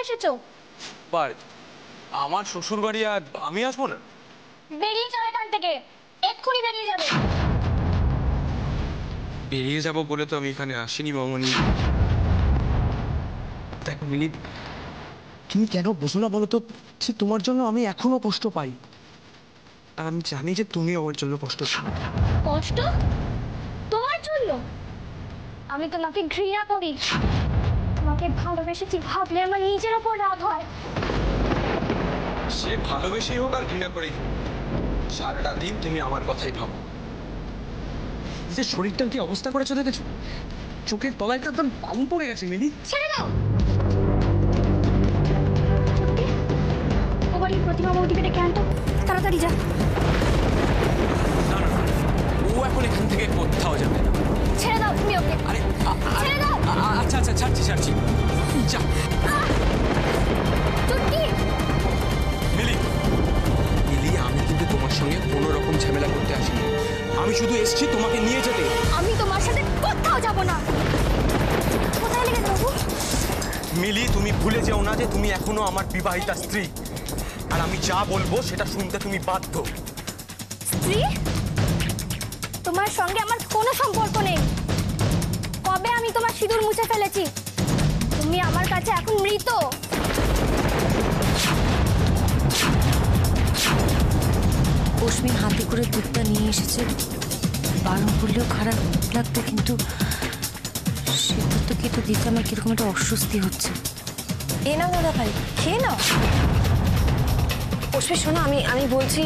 এসেছো? আমার শ্বশুর বাড়ি আর আমি আসবো না? বেরিয়ে যাও এখান থেকে, এক্ষুনি বেরিয়ে যাবে। বেরিয়ে যাবো বলে তো আমি এখানে আসিনি মামনি। দেখো মিলি, তুমি কেন বোঝো না বলো তো, যে তোমার জন্য আমি এখনো কষ্ট পাই। আর আমি জানি যে তুমি আমার জন্য কষ্ট পাও। কষ্ট? তোমার জন্য? আমি তোমাকে ঘৃণা করি। তোমাকে ভালোবেসেছি ভাবলে আমার নিজের ওপর রাগ হয়। সে ভালোবেসেই হোক আর ঘৃণা করেই, সারাটা দিন তুমি আমার কথাই ভাবো। যে শরীরটার কি অবস্থা করেছো দেখেছো? চোখের তলায় তো একদম ঘুম পড়ে গেছে মিলি। ছেড়ে দাও। ও বাড়ির প্রতিমা বৌদিকে ডেকে আনতো, তাড়াতাড়ি যা। না না না, ও এখন এখান থেকে কোথাও যাবে না। ছেড়ে দাও তুমি ওকে। আরে ছেড়ে দাও। আচ্ছা আচ্ছা, ছাড়ছি ছাড়ছি, যা। চুটকি। মিলি, মিলি, আমি কিন্তু তোমার সঙ্গে কোনো রকম ঝামেলা করতে আসিনি। আমি শুধু এসেছি তোমাকে নিয়ে যেতে। আমি তোমার সাথে কোথাও যাব না। কোথায় লেগে যাবো? মিলি, তুমি ভুলে যেও না যে তুমি এখনো আমার বিবাহিতা স্ত্রী, আর আমি যা বলবো সেটা শুনতে তুমি বাধ্য। স্ত্রী? তোমার সঙ্গে আমার কোনো সম্পর্ক নেই। কবে আমি তোমার সিঁদুর মুছে ফেলেছি? তুমি আমার কাছে এখন মৃত। অশ্মিন হাতে করে দুধটা নিয়ে এসেছে, বারণ করলেও খারাপ লাগতো, কিন্তু সিদ্ধার্থকে তো দিতে আমার কিরকম একটা অস্বস্তি হচ্ছে। এ নাও দাদা ভাই, খেয়ে নাও। অশ্মি শোনো, আমি বলছি,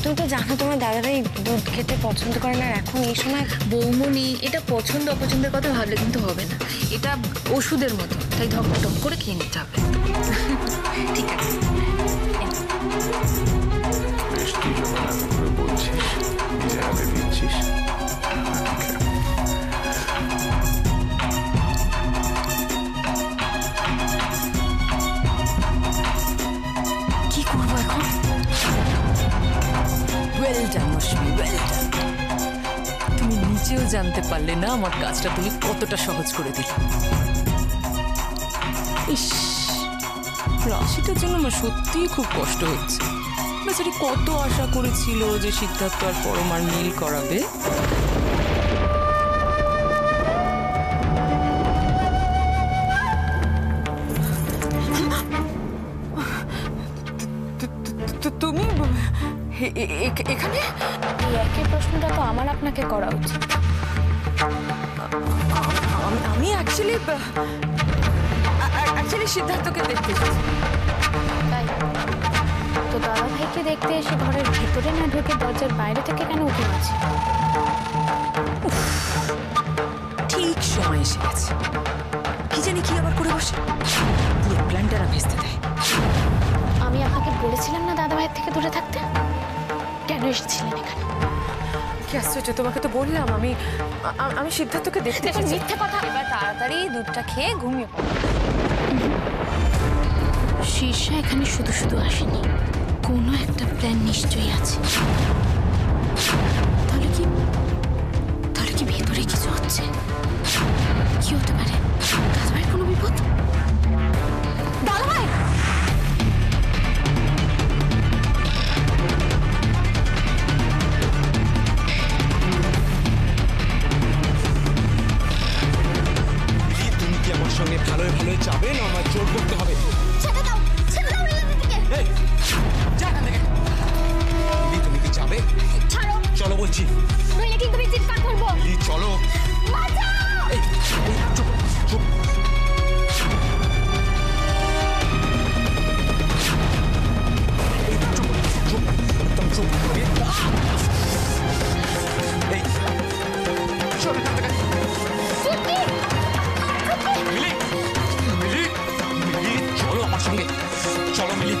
তুমি তো জানো তোমার দাদাভাই দুধ খেতে পছন্দ করে না, আর এখন এই সময় বৌমনি, এটা পছন্দ অপছন্দের কথা ভাবলে কিন্তু হবে না। এটা ওষুধের মতো, তাই ধপ করে খেয়ে নিতে হবে। ঠিক আছে। বেশ, তুই যখন এত করে বলছিস, নিজে হাতে দিচ্ছিস, কি করবো এখন? Well done Ashmi, well done. তুমি নিজেও জানতে পারলে না আমার কাজটা তুমি কতটা সহজ করে দিলে। ইস, রাশিটার জন্য আমার সত্যিই খুব কষ্ট হচ্ছে। বেচারি কত আশা করেছিল যে সিদ্ধার্থ আর পরমার মিল করাবে। তুমি এখানে? এই একই প্রশ্নটা তো আমার আপনাকে করা উচিত। আমি অ্যাকচুয়ালি সিদ্ধার্থকে দেখতে এসেছি। তাই তো দাদা ভাইকে দেখতে এসে ঘরের ভেতরে না ঢুকে দরজার বাইরে থেকে কেন উঠে আছে? ঠিক সময় এসে গেছে। কি জানি কি আবার করে বসে, পুরো প্ল্যানটা ভেস্তে দেয়। আমি আপনাকে বলেছিলাম না দাদা ভাইয়ের থেকে দূরে থাকতে? কেন এসেছিলেন এখানে? কি আশ্চর্য, তোমাকে তো বললাম আমি সিদ্ধার্থকে দেখতে এসেছি। মিথ্যে কথা। এবার তাড়াতাড়ি দুধটা খেয়ে ঘুমিয়ে পড়ো। শীর্ষা এখানে শুধু শুধু আসেনি, কোনো একটা প্ল্যান নিশ্চয়ই আছে। তাহলে কি ভেতরে কিছু হচ্ছে? কি হতে পারে? দাদাভাইয়ের কোনো বিপদ? দাদাভাই! তুমি কি আমার সঙ্গে ভালোই ভালোই যাবে, না আমার জোর করতে হবে? ছেড়ে দাও রিলেটিভকে। এই, যা এখান থেকে। মিলি, তুমি কি যাবে? ছাড়ো, চলো বলছি। নইলে কিন্তু আমি চিৎকার করবো। মিলি, চলো। বাঁচাও! এই, চুপ চুপ। এই, চুপ চুপ, একদম চুপ। এই, চল এখান থেকে। চুটকি! মিলি, মিলি, মিলি, চলো আমার সঙ্গে। চলো মিলি।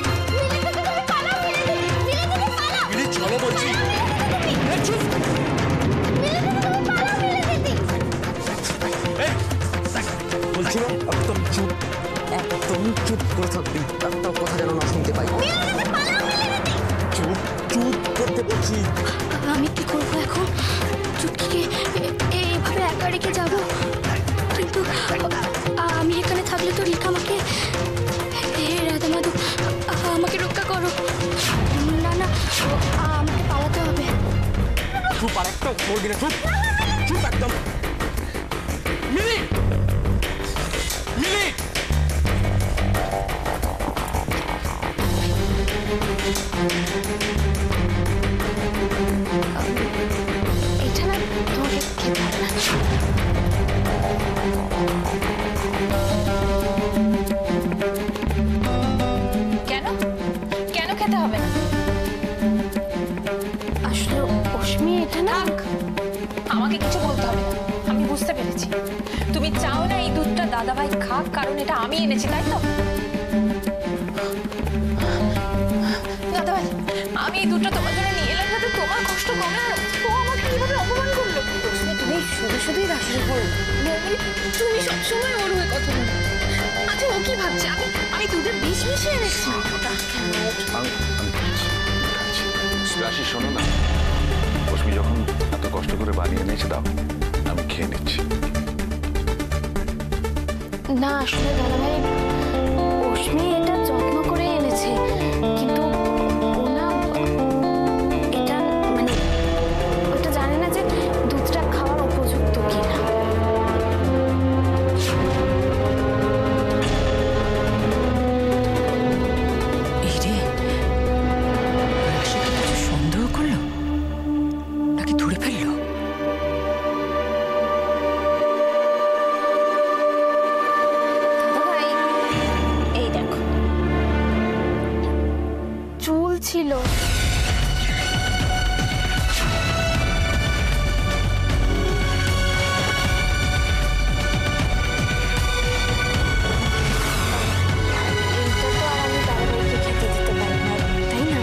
মিলি, চলো বলছি। এই, চুপ। এই, বলছি না, একদম চুপ, একদম চুপ করে থাকবি, একটা কথা যেন না শুনতে পাই। চুপ চুপ করতে বলছি। আমি কি করবো এখন? চুটকিকে এইভাবে একা রেখে যাবো? কিন্তু আমি এখানে থাকলে তো রিকা আমাকে চুপ আর একটা বলবি না, চুপ চুপ একদম। মিলি মিলি এটা না তোমাকে খেতে হবে না। কেন কেন খেতে হবে না? আসলে অশ্মি এটা না, আমাকে কিছু বলতে হবে না, আমি বুঝতে পেরেছি। তুমি চাও না এই দুধটা দাদাভাই খাক, কারণ এটা আমি এনেছি, তাই তো? দাদাভাই, আমি এই দুধটা তোমার জন্য নিয়ে এলাম যাতে তোমার কষ্ট কমে। আর ও আমাকে কিভাবে অপমান করলো! তুমি শুধু শুধুই রাশি করো। তুমি সবসময় ওর হয়ে কথা বলো। আচ্ছা, ও কি ভাবছে আমি দুধে বিষ মিশিয়ে এনেছি? রাশি শোনো না, অশ্মি যখন এত কষ্ট করে বানিয়ে এনেছে দাও, আমি খেয়ে নিচ্ছি। না আসলে দাদাভাই, অশ্মি এটা যত্ন করে এনেছে, কিন্তু ওনা এটা মানে ওটা জানে না যে দুধটা খাওয়ার উপযুক্ত কিনা। এই রে, রাশি কি কিছু সন্দেহ করলো নাকি ধরে ফেললো? দাদাভাই এই দেখো, চুল ছিল। এইটা তো আর আমি দাদাভাইকে খেতে দিতে পারি না, তাই না?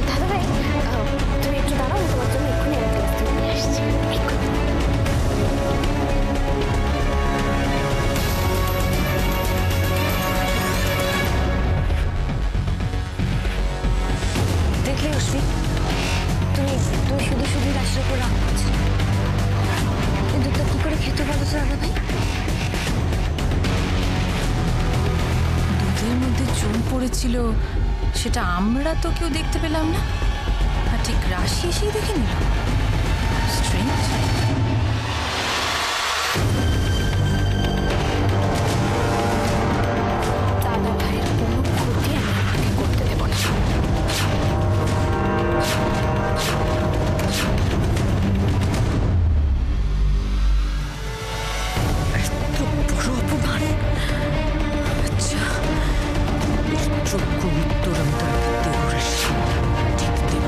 দাদাভাই তুমি একটু দাঁড়াও, আমি তোমার জন্য এক্ষুনি একটা গ্লাস দুধ নিয়ে আসছি। এক্ষুনি। দেখলে অশ্মি, তুমি তুমি শুধু শুধু রাশির উপর রাগ করছো। এই দুধটা কি করে খেতে পারো দাদাভাই? দুধের মধ্যে চুল পড়েছিল, সেটা আমরা তো কেউ দেখতে পেলাম না, আর ঠিক রাশি এসেই দেখে নিল। স্ট্রেঞ্জ। দাদাভাইয়ের কোনো ক্ষতি আমি আমাকে করতে দেবো না। এত বড় অপমান! আচ্ছা, এর যোগ্য উত্তর আমি তার দেব রাশি, ঠিক দেব।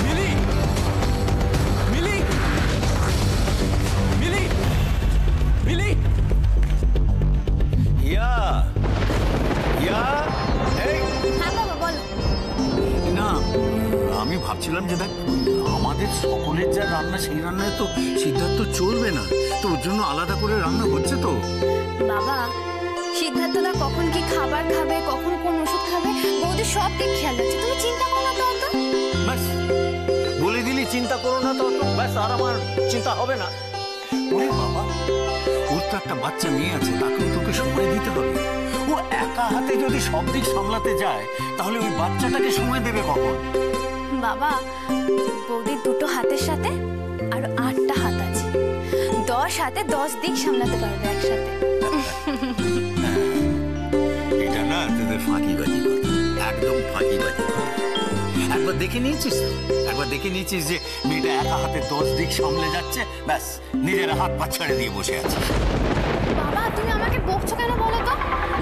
মিলি মিলি মিলি মিলি ইয়া ইয়া এই হ্যাঁ বাবা বলো। না, আমি ভাবছিলাম যে দেখ, আমাদের সকলের যা রান্না সেই রান্নায় তো সিদ্ধার্থ চলবে না, তো ওর জন্য আলাদা করে রান্না হচ্ছে তো। বাবা, সিদ্ধার্থদা কখন কি খাবার খাবে, কখন কোন ওষুধ খাবে, বৌদি সব দিক খেয়াল আছে, তুমি চিন্তা করো না তো অত। ব্যাস বলে দিলি চিন্তা করো না তো, ব্যাস আর আমার চিন্তা হবে না। ওরে বাবা, ওর তো একটা বাচ্চা মেয়ে আছে, তাকেও তোকে সময় দিতে হবে। ও একা হাতে যদি সব দিক সামলাতে যায়, তাহলে ওই বাচ্চাটাকে সময় দেবে কখন? বাবা, বৌদির দুটো হাতের সাথে আর 8টা হাত আছে, 10 হাতে 10 দিক সামলাতে পারবে একসাথে। এটা না তোদের ফাঁকিবাজি কথা, একদম ফাঁকিবাজি কথা। একবার দেখে নিয়েছিস তো, একবার দেখে নিয়েছিস যে মেয়েটা একা হাতে 10 দিক সামলে যাচ্ছে, ব্যাস নিজের হাত পা ছেড়ে দিয়ে বসে আছে। বাবা, তুমি আমাকে বকছো কেন বলো তো?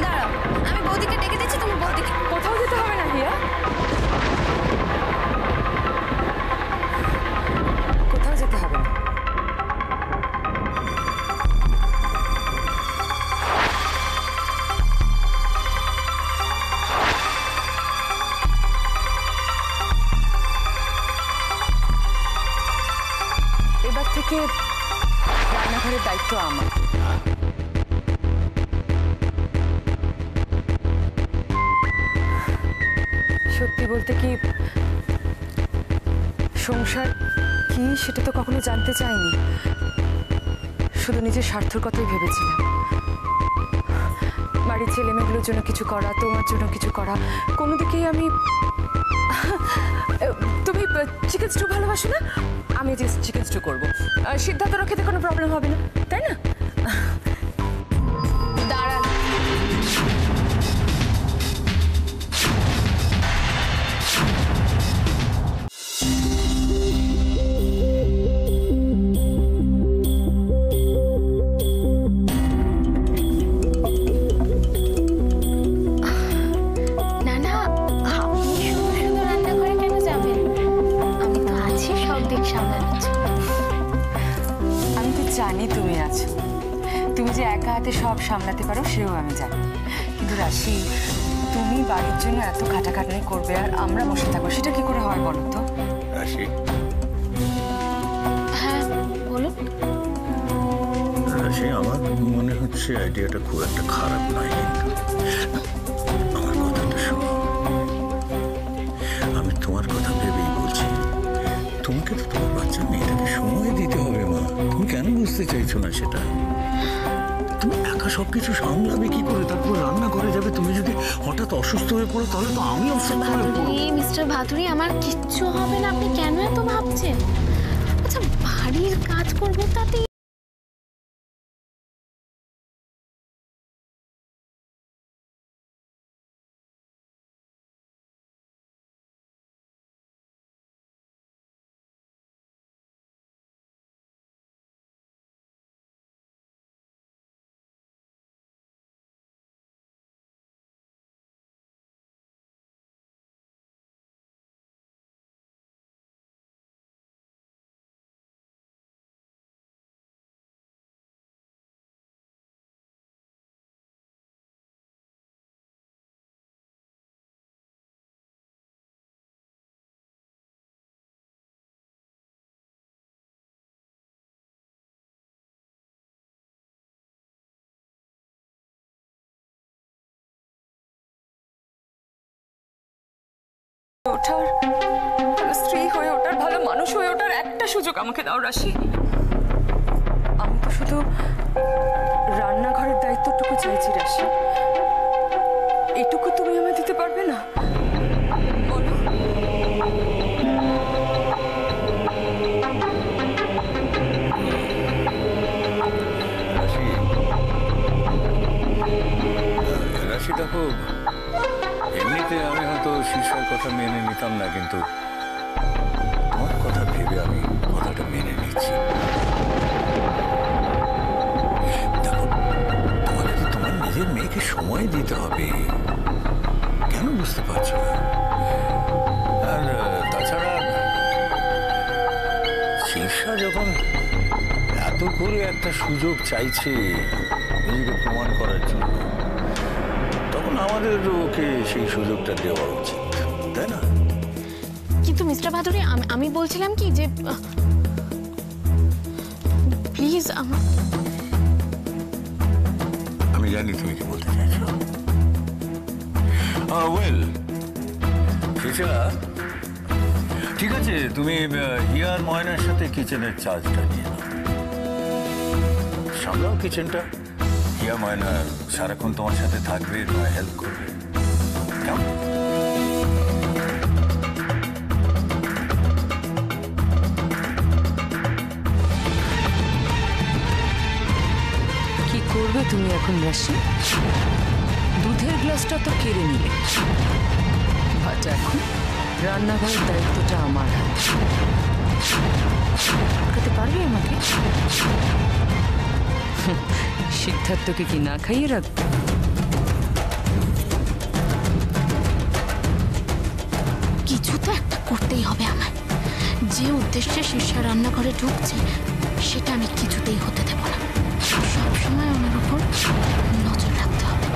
দাঁড়াও, আমি বৌদিকে ডেকে দিচ্ছি, তুমি বৌদিকে। কোথাও যেতে হবে না হিয়া, কোথাও যেতে হবে না। এবার থেকে বলতে কি সংসার কি সেটা তো কখনো জানতে চাইনি, শুধু নিজের স্বার্থের কথাই ভেবেছিলাম। বাড়ির ছেলেমেয়েগুলোর জন্য কিছু করা, তোমার জন্য কিছু করা, কোনো দিকেই আমি। তুমি চিকেন স্টু ভালোবাসো না? আমি যে চিকেন স্টু করবো, সিদ্ধান্তর খেতে কোনো প্রবলেম হবে না, তাই না? দাঁড়ান, না না, আপনি শুধু শুধু রান্নাঘরে কেন যাবেন? আমি তো আছি সব দিক সামলানোর জন্য। আমি তো জানি তুমি আছো, তুমি যে একা হাতে সব সামলাতে পারো সেও আমি জানি। কিন্তু রাশি, তুমি বাড়ির জন্য এত খাটাখাটনি করবে আর আমরা বসে থাকবো, সেটা কি করে হয় বলো তো? রাশি, হ্যাঁ বলুন। রাশি, আমার মনে হচ্ছে আইডিয়াটা খুব একটা খারাপ নয়, কিন্তু আমার কথাটা শোনো। আমি তোমার কথা ভেবেই বলছি, তোমাকে তো তোমার বাচ্চা মেয়েটাকে সময় দিতে হবে মা। তুমি কেন বুঝতে চাইছো না সেটা? তুমি একা সবকিছু সামলাবে কি করে? তারপর রান্না করে যাবে। তুমি যদি হঠাৎ অসুস্থ হয়ে পড়ো তাহলে তো আমি অসুস্থ হয়ে পড়বো। মিস্টার ভাদুরী, আমার কিচ্ছু হবে না, আপনি কেন এত ভাবছেন? আচ্ছা, বাড়ির কাজ করবো তাতে ওঠার ভালো স্ত্রী হয়ে ওঠার, ভালো মানুষ হয়ে ওঠার একটা সুযোগ আমাকে দাও রাশি। আমি তো শুধু রান্নাঘরের দায়িত্বটুকু চাইছি রাশি, এটুকু তুমি আমায় দিতে পারবে না বলো? রাশি, রাশি দেখো, এমনিতে আমি হয়তো শিশার কথা মেনে নিতাম না, কিন্তু তোমার কথা ভেবে আমি কথাটা মেনে নিচ্ছি। দেখো, তোমাকে তো তোমার নিজের মেয়েকে সময় দিতে হবে, কেন বুঝতে পারছো না? আর তাছাড়া শিশা যখন এত করে একটা সুযোগ চাইছে নিজেকে প্রমাণ করার জন্য, তখন আমাদের ওকে সেই সুযোগটা দেওয়া উচিত, তাই না? কিন্তু মিস্টার ভাদুরী, আমি বলছিলাম কি যে প্লিজ আমি জানি তুমি কি বলতে চাইছো। ওয়েল, ঠিক আছে, তুমি হিয়ার ময়নার সাথে কিচেনের চার্জটা নিয়ে নাও, সামলাও কিচেনটা। হিয়া ময়না সারাক্ষণ তোমার সাথে থাকবে, তোমায় হেল্প করবে, কেমন? কি করবে তুমি এখন রাশি? দুধের গ্লাসটা তো কেড়ে নিলে, বাট এখন রান্নাঘরের দায়িত্বটা আমার হাতে। আটকাতে পারবে আমাকে? সিদ্ধার্থকে কি না খাইয়ে রাখবে? কিছু তো একটা করতেই হবে আমার। যে উদ্দেশ্যে শিষ্যা রান্নাঘরে ঢুকছে সেটা আমি কিছুতেই হতে দেব না। সবসময় ওনার উপর নজর রাখতে হবে।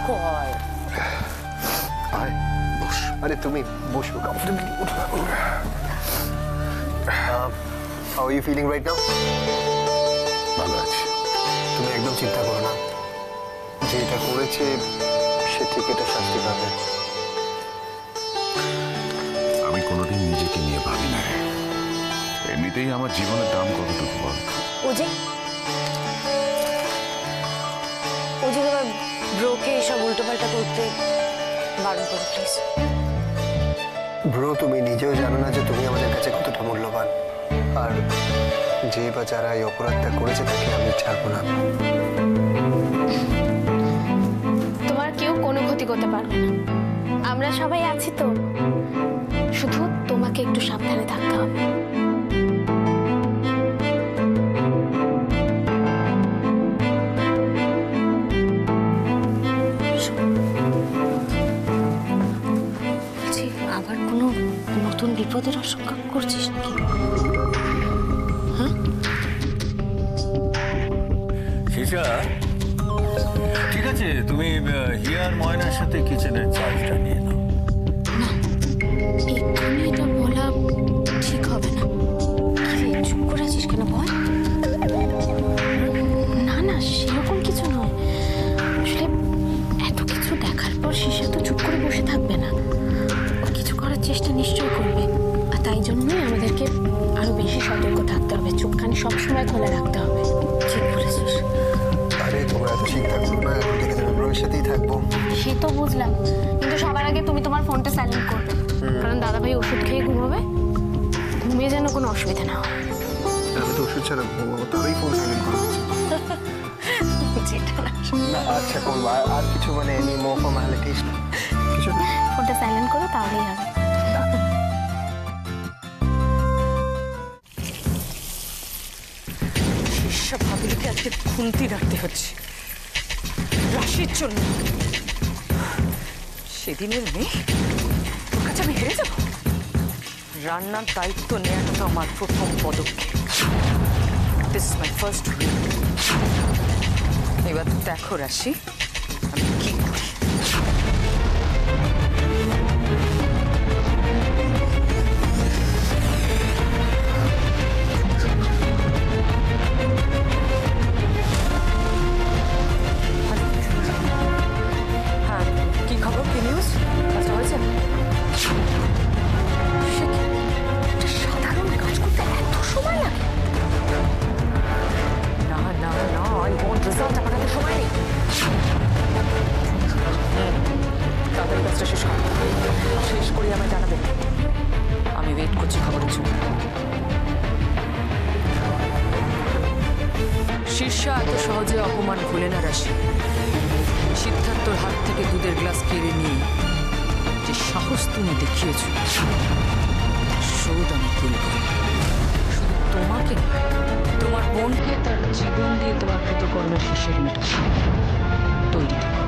কর। আয় বস। আরে তুমি বসো comfortably. How are you feeling right now? ভালো আছি। তুমি একদম চিন্তা করো না, যে এটা করেছে সে ঠিক এটা শাস্তি পাবে। আমি কোনোদিন নিজেকে নিয়ে ভাবি না রে। এমনিতেই আমার জীবনের দাম কতটুকু বল। ও যে তোমার ব্রোকে এসব উল্টোপাল্টা করতে বারণ করো প্লিজ। ব্রো, তুমি নিজেও জানো না যে তুমি আমাদের কাছে কতটা মূল্যবান, আর যে বা যারা এই অপরাধটা করেছে তাকে আমি ছাড়বো না। তোমার কেউ কোনো ক্ষতি করতে পারবে না, আমরা সবাই আছি তো। শুধু তোমাকে একটু সাবধানে থাকতে হবে। বলছি, আবার কোনো নতুন বিপদের আশঙ্কা করছিস নাকি? শিশা, ঠিক আছে, তুমি হিয়ার ময়নার সাথে কিচেনের চার্জটা নিয়ে নাও। না, এক্ষুনি এটা বলা ঠিক হবে না। কি রে, চুপ করে আছিস কেন বল? না না, সেরকম কিছু নয়। আসলে এত কিছু দেখার পর শিশা তো চুপ করে বসে থাকবে না, ও কিছু করার চেষ্টা নিশ্চয়ই করবে। আর তাই জন্যই আমাদেরকে আরো বেশি সতর্ক থাকতে হবে, চোখখানি সবসময় খোলা রাখতে হবে। ঠিক বলেছিস। আরে তোমরা এত চিন্তা করো না, এখন থেকে তুমি ব্রোয়ের সাথেই থাকবো। সে তো বুঝলাম, কিন্তু সবার আগে তুমি তোমার ফোনটা সাইলেন্ট করবে, কারণ দাদাভাই ওষুধ খেয়ে ঘুমোবে। ঘুমিয়ে যেন কোনো অসুবিধা না হয়। আমি তো ওষুধ ছাড়া ঘুমাবো, তারই ফোন সাইলেন্ট করে দিচ্ছি। না আচ্ছা করবো, আর কিছু মানে এনি মো ফর্মালিটিস কিছু না। ফোনটা সাইলেন্ট করো, তাহলেই হবে। শিষ্যা ভাবিকে আজকে খুন্তি রাখতে হচ্ছে রাশির জন্য। সেদিনের মেয়ে, তোর কাছে আমি হেরে যাব? রান্নার দায়িত্ব নেওয়াটা তো আমার প্রথম পদক্ষেপ। This my first rule. এবার দেখো রাশি, আমি কি করি। হ্যাঁ, কি খবর, কি নিউজ? কাজটা হয়েছে? সে কি, একটা সাধারণ কাজ করতে এত সময় লাগে? না না না, আই ওয়ান্ট রেজাল্ট। আমার হাতে সময় নেই। তাড়াতাড়ি কাজটা শেষ কর, শেষ করি আমায় জানাবে। আমি ওয়েট করছি খবরের জন্য। শীর্ষা এত সহজে অপমান ভুলে না রাশি। সিদ্ধার্থর হাত থেকে দুধের গ্লাস কেড়ে নিয়ে যে সাহস তুমি দেখিয়েছ, শোধ আমি তুলব। শুধু তোমাকে নয়, তোমার বোনকে তার জীবন দিয়ে তোমার কৃতকর্মের হিসেব মেটাবো। তৈরি থেকো।